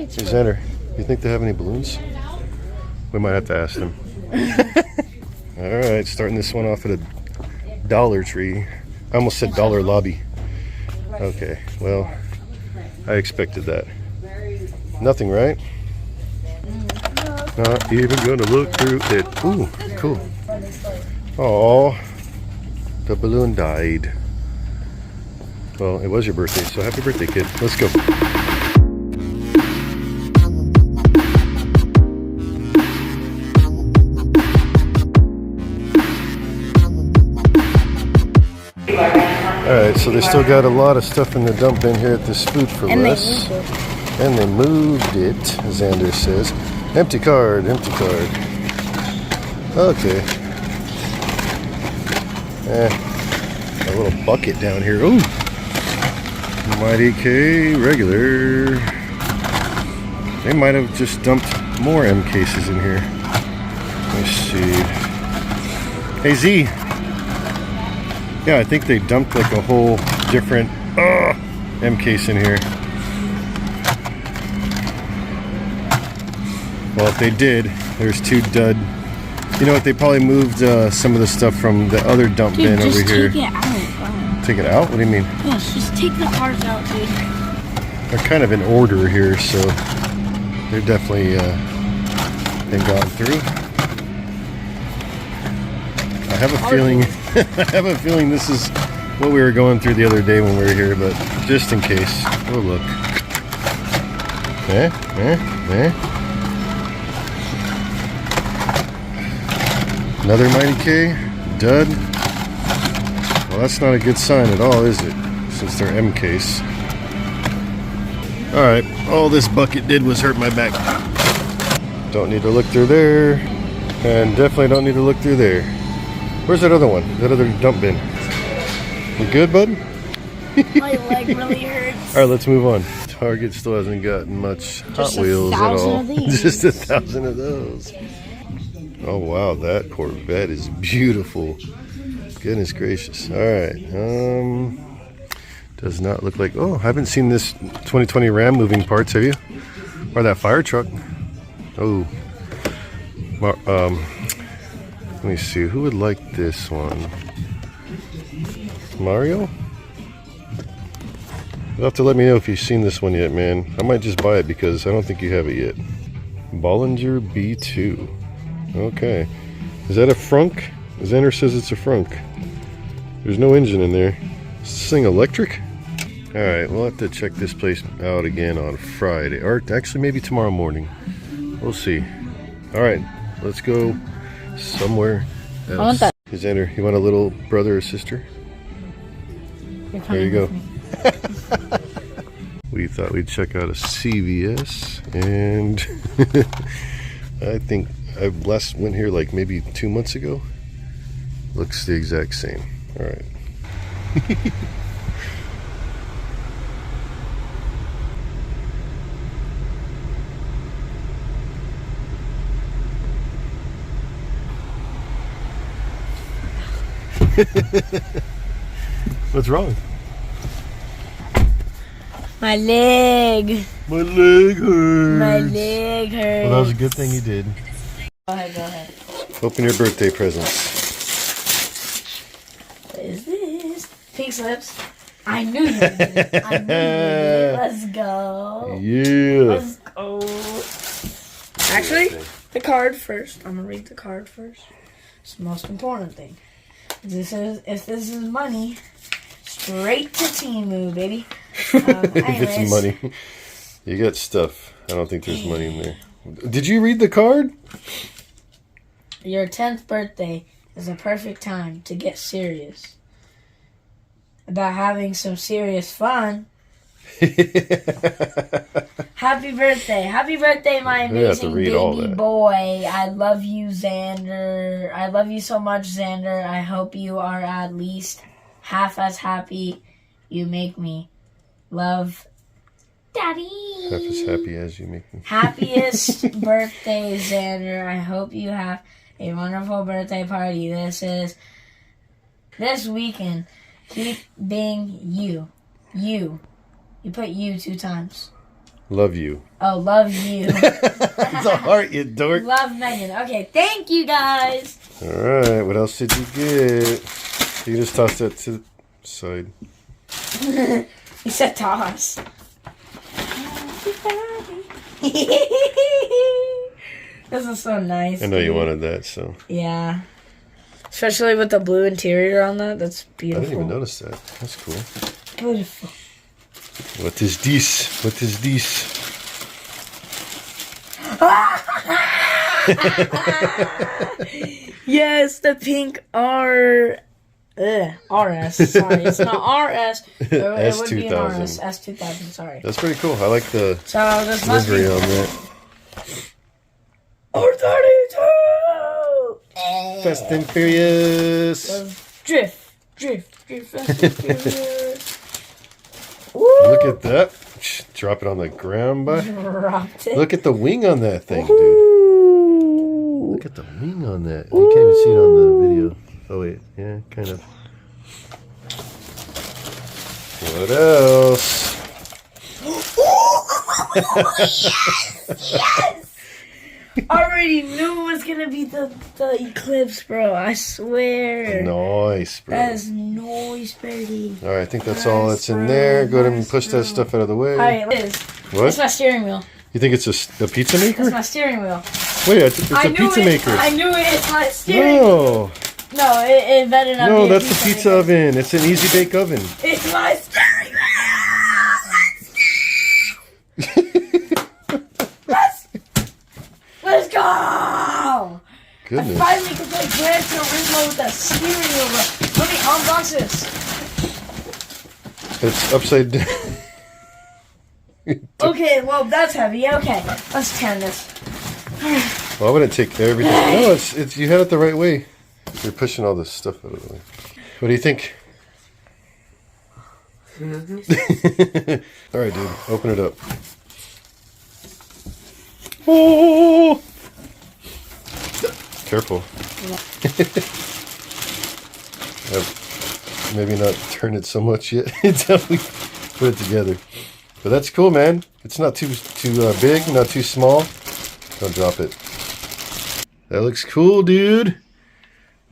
Hey Zander, you think they have any balloons? We might have to ask them. Alright, starting this one off at a Dollar Tree. I almost said Dollar Lobby. Okay, well, I expected that. Nothing, right? Not even gonna look through it. Ooh, cool. Oh, the balloon died. Well, it was your birthday, so happy birthday, kid. Let's go. Alright, so they still got a lot of stuff in the dump bin here at this Food for Less. And they moved it, Zander says. Empty card, empty card. Okay. A little bucket down here. Ooh! Mighty K regular. They might have just dumped more M cases in here. Let's see. Hey Z. Yeah, I think they dumped like a whole different M case in here. Well, if they did, there's two dud. You know what? They probably moved some of the stuff from the other dump bin over here. Take it out. Take it out? What do you mean? Yes, just take the cards out, dude. They're kind of in order here, so they're definitely been gone through. I have a feeling. I have a feeling this is what we were going through the other day when we were here, but just in case, we'll look. Another Mighty K, dud. Well, that's not a good sign at all, is it? Since they're M case. Alright, all this bucket did was hurt my back. Don't need to look through there. And definitely don't need to look through there. Where's that other one? That other dump bin? You good, bud? My leg really hurts. Alright, let's move on. Target still hasn't gotten much Hot Wheels at all. Just 1,000 of those. Oh wow, that Corvette is beautiful. Goodness gracious. Alright. Does not look like, oh, I haven't seen this 2020 Ram moving parts, have you? Or that fire truck. Oh. Let me see, who would like this one? Mario? You'll have to let me know if you've seen this one yet, man. I might just buy it because I don't think you have it yet. Bollinger B2. Okay. Is that a frunk? Zander says it's a frunk. There's no engine in there. Is this thing electric? Alright, we'll have to check this place out again on Friday. Or actually maybe tomorrow morning. We'll see. Alright, let's go somewhere else. I want that. Hey, Zander, you want a little brother or sister? There you go. We thought we'd check out a CVS, and I think I last went here like maybe 2 months ago. Looks the exact same. All right. What's wrong? My leg. My leg hurts. My leg hurts. Well, that was a good thing you did. Go ahead. Open your birthday presents. What is this? Pink slips. I knew you did it. I knew you did it. Let's go. Yeah. Let's go. Actually, the card first. I'm going to read the card first. It's the most important thing. If this is money, straight to Temu, baby. If it's money. You got stuff. I don't think there's money in there. Did you read the card? Your 10th birthday is a perfect time to get serious about having some serious fun. Happy birthday. Happy birthday, my amazing baby boy. I love you, Zander. I love you so much, Zander. I hope you are at least half as happy. You make me love Daddy. Half as happy as you make me. Happiest birthday, Zander. I hope you have a wonderful birthday party. This weekend. Keep being you. You. You put you 2 times. Love you. Oh, love you. It's a heart, you dork. Love Megan. Okay, thank you guys. Alright, what else did you get? You just toss that to the side. He said toss. This is so nice. I know you wanted that, so. Yeah. Especially with the blue interior on that. That's beautiful. I didn't even notice that. That's cool. Beautiful. What is this? What is this? Yes, the pink RS. Sorry, it's not RS. It would be an RS. S2000, sorry. That's pretty cool. I like the livery on that. R32! Fast and Furious. Drift, Fast and Furious. Look at that. Drop it on the ground, bud. Dropped it. Look at the wing on that thing, dude. Look at the wing on that. You can't even see it on the video. Oh, wait. Yeah, kind of. What else? Yes! Already knew it was gonna be the Eclipse, bro. I swear. Nice, bro. That is nice, baby. All right, I think that's all that's in there. Go ahead and push that stuff out of the way. All right, Liz. What? It's my steering wheel. You think it's a pizza maker? It's my steering wheel. Wait, it's a pizza maker. I knew it. It's my steering wheel. No, it better not be. No, that's a pizza oven. It's an easy bake oven. It's my steering wheel. Let's go! Goodness. I finally can play Gran Turismo with a steering wheel. Let me unbox this. It's upside down. Okay, well, that's heavy. Okay, let's turn this. Well, I wouldn't take everything. No, it's you had it the right way. You're pushing all this stuff out of the way. What do you think? All right, dude. Open it up. Oh! Careful. Maybe not turn it so much yet until we put it together. But that's cool, man. It's not too big, not too small. Don't drop it. That looks cool, dude.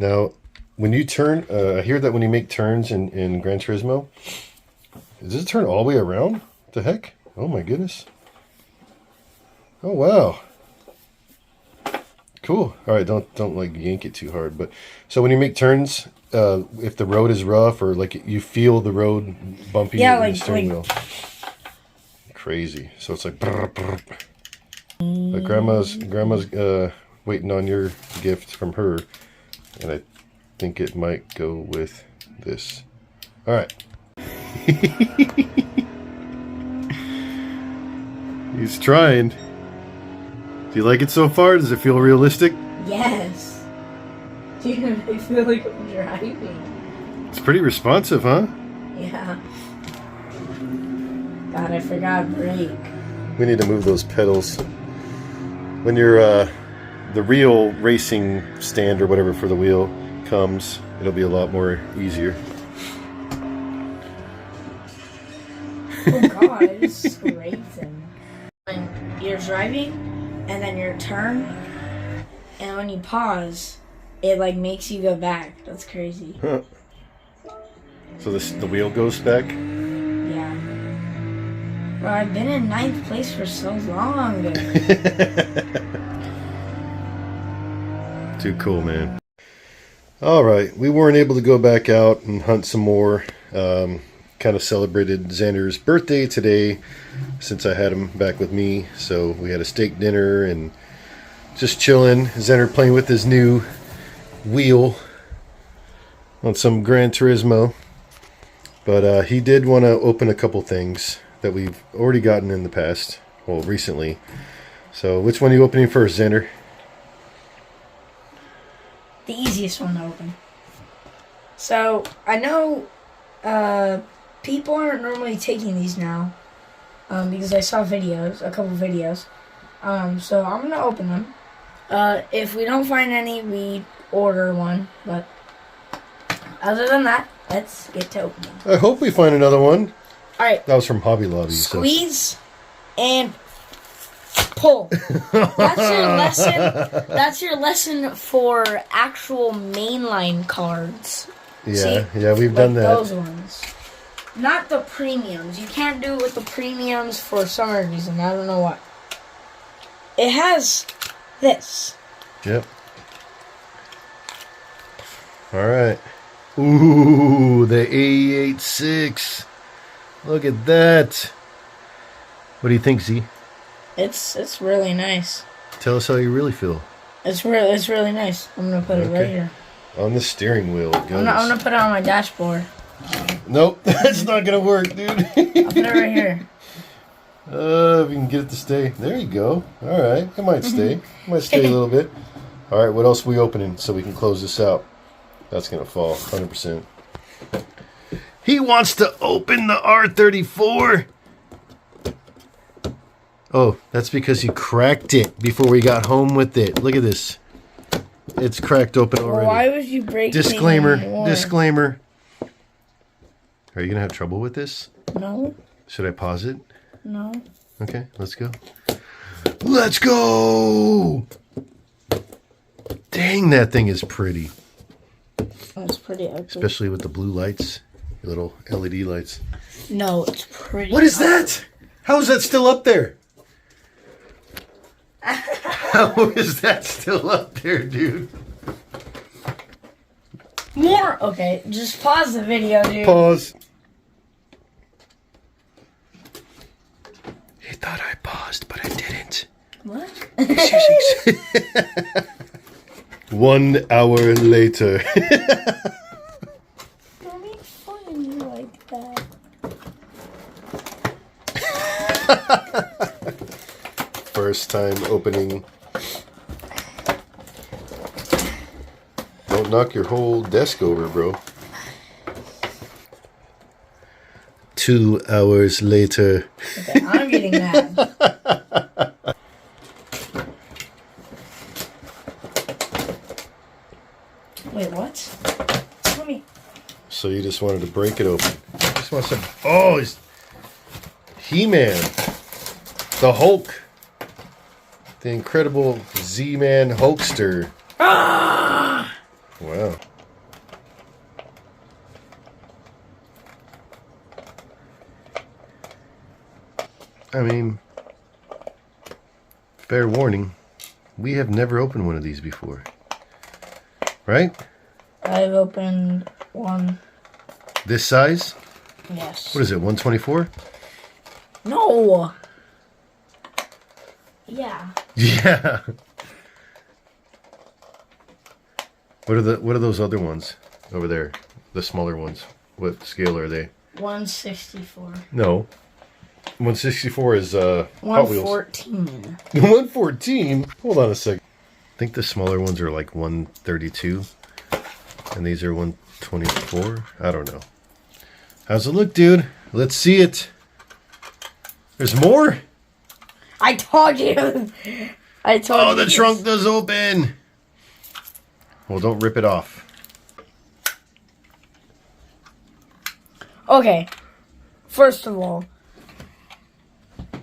Now, when you turn, I hear that when you make turns in Gran Turismo, does it turn all the way around? What the heck? Oh my goodness. Oh wow. Cool. All right, don't like yank it too hard. But so when you make turns, if the road is rough or like you feel the road bumpy in the steering wheel. Crazy. So it's like. Brr, brr. But grandma's waiting on your gift from her, and I think it might go with this. All right. He's trying. Do you like it so far? Does it feel realistic? Yes. Dude, I feel like I'm driving. It's pretty responsive, huh? Yeah. God, I forgot brake. We need to move those pedals. When your the real racing stand or whatever for the wheel comes, it'll be a lot more easier. Oh God, it's racing. When you're driving and then your turn, and when you pause, it like makes you go back. That's crazy. Huh. So the wheel goes back? Yeah. Bro, I've been in 9th place for so long. Too cool, man. Alright, we weren't able to go back out and hunt some more. Kind of celebrated Zander's birthday today since I had him back with me. So we had a steak dinner and just chilling. Zander playing with his new wheel on some Gran Turismo. But he did want to open a couple things that we've already gotten in the past. Well, recently. So which one are you opening first, Zander? The easiest one to open. So, I know people aren't normally taking these now because I saw videos, a couple videos. So I'm going to open them. If we don't find any, we order one. But other than that, let's get to opening. I hope we find another one. All right. That was from Hobby Lobby. Squeeze and pull. That's your lesson. That's your lesson for actual mainline cards. Yeah, See? yeah, we've done that. Those ones. Not the premiums. You can't do it with the premiums for some reason. I don't know why. It has this. Yep. All right. Ooh, the A86. Look at that. What do you think, Z? It's really nice. Tell us how you really feel. It's really nice. I'm gonna put it right here. On the steering wheel it goes. I'm gonna put it on my dashboard. Nope, that's not gonna work, dude. I'll put it right here. If you can get it to stay. There you go. All right, it might stay. It might stay a little bit. All right, what else are we opening so we can close this out? That's gonna fall 100%. He wants to open the R34. Oh, that's because you cracked it before we got home with it. Look at this. It's cracked open already. Why would you break Disclaimer. more? Disclaimer. Are you going to have trouble with this? No. Should I pause it? No. Okay, let's go. Let's go! Dang, that thing is pretty. That's pretty ugly. Especially with the blue lights. The little LED lights. No, it's pretty. What is that? How is that still up there? How is that still up there, dude? More. Okay, just pause the video, dude. Pause. He thought I paused, but I didn't. What? 1 hour later. Don't be funny like that. First time opening. Don't knock your whole desk over, bro. 2 hours later. Okay, I'm getting mad. Wait, what? Let me. So you just wanted to break it open. Just want some. Oh, it's He-Man, the Hulk, the incredible Z-Man Hulkster. Ah! Wow. I mean, fair warning, we have never opened one of these before. Right? I've opened one. This size? Yes. What is it, 124? No. Yeah. Yeah. What are those other ones over there? The smaller ones. What scale are they? 164. No. 164 is Hot Wheels. 114. 114? Hold on a second. I think the smaller ones are like 132. And these are 124. I don't know. How's it look, dude? Let's see it. There's more? I told you. I told you. Oh, the trunk does open. Well, don't rip it off. Okay. First of all,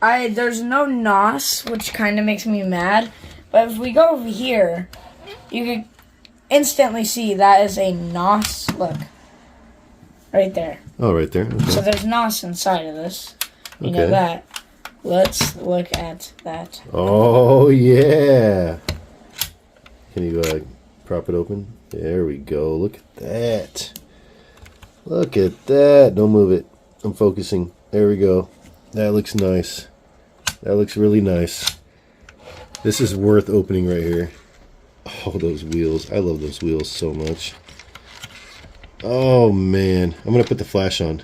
there's no NOS, which kind of makes me mad. But if we go over here, you can instantly see that is a NOS. Look. Right there. Oh, right there. Okay. So there's NOS inside of this. You know Okay. that. Let's look at that. Oh, yeah. Can you prop it open? There we go. Look at that. Look at that. Don't move it. I'm focusing. There we go. That looks nice. That looks really nice. This is worth opening right here. Oh, those wheels. I love those wheels so much. Oh, man. I'm going to put the flash on.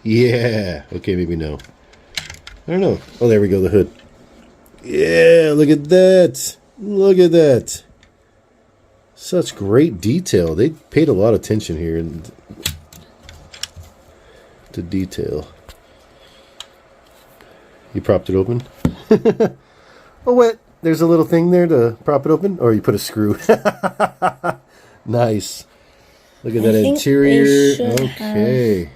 Yeah. Okay, maybe no. I don't know. Oh, there we go. The hood. Yeah, look at that. Look at that. Such great detail. They paid a lot of attention here to detail. You propped it open? Oh, wait. There's a little thing there to prop it open? Or you put a screw? Nice. Look at that interior. Okay. I'm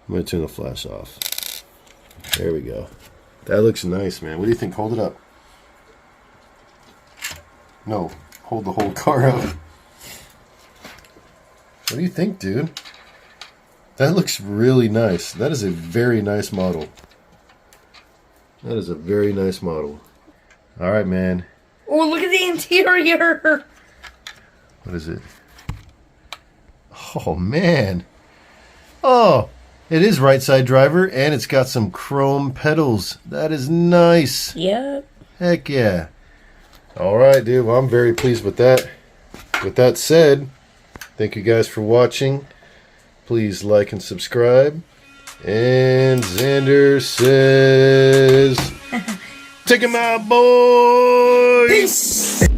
going to turn the flash off. There we go. That looks nice, man. What do you think? Hold it up. No, hold the whole car up. What do you think, dude? That looks really nice. That is a very nice model. That is a very nice model. All right, man. Oh, look at the interior. What is it? Oh, man. Oh, it is right side driver, and it's got some chrome pedals. That is nice. Yep. Heck yeah. All right, dude. Well, I'm very pleased with that. With that said, thank you guys for watching. Please like and subscribe. And Zander says, take him out, boys! Peace!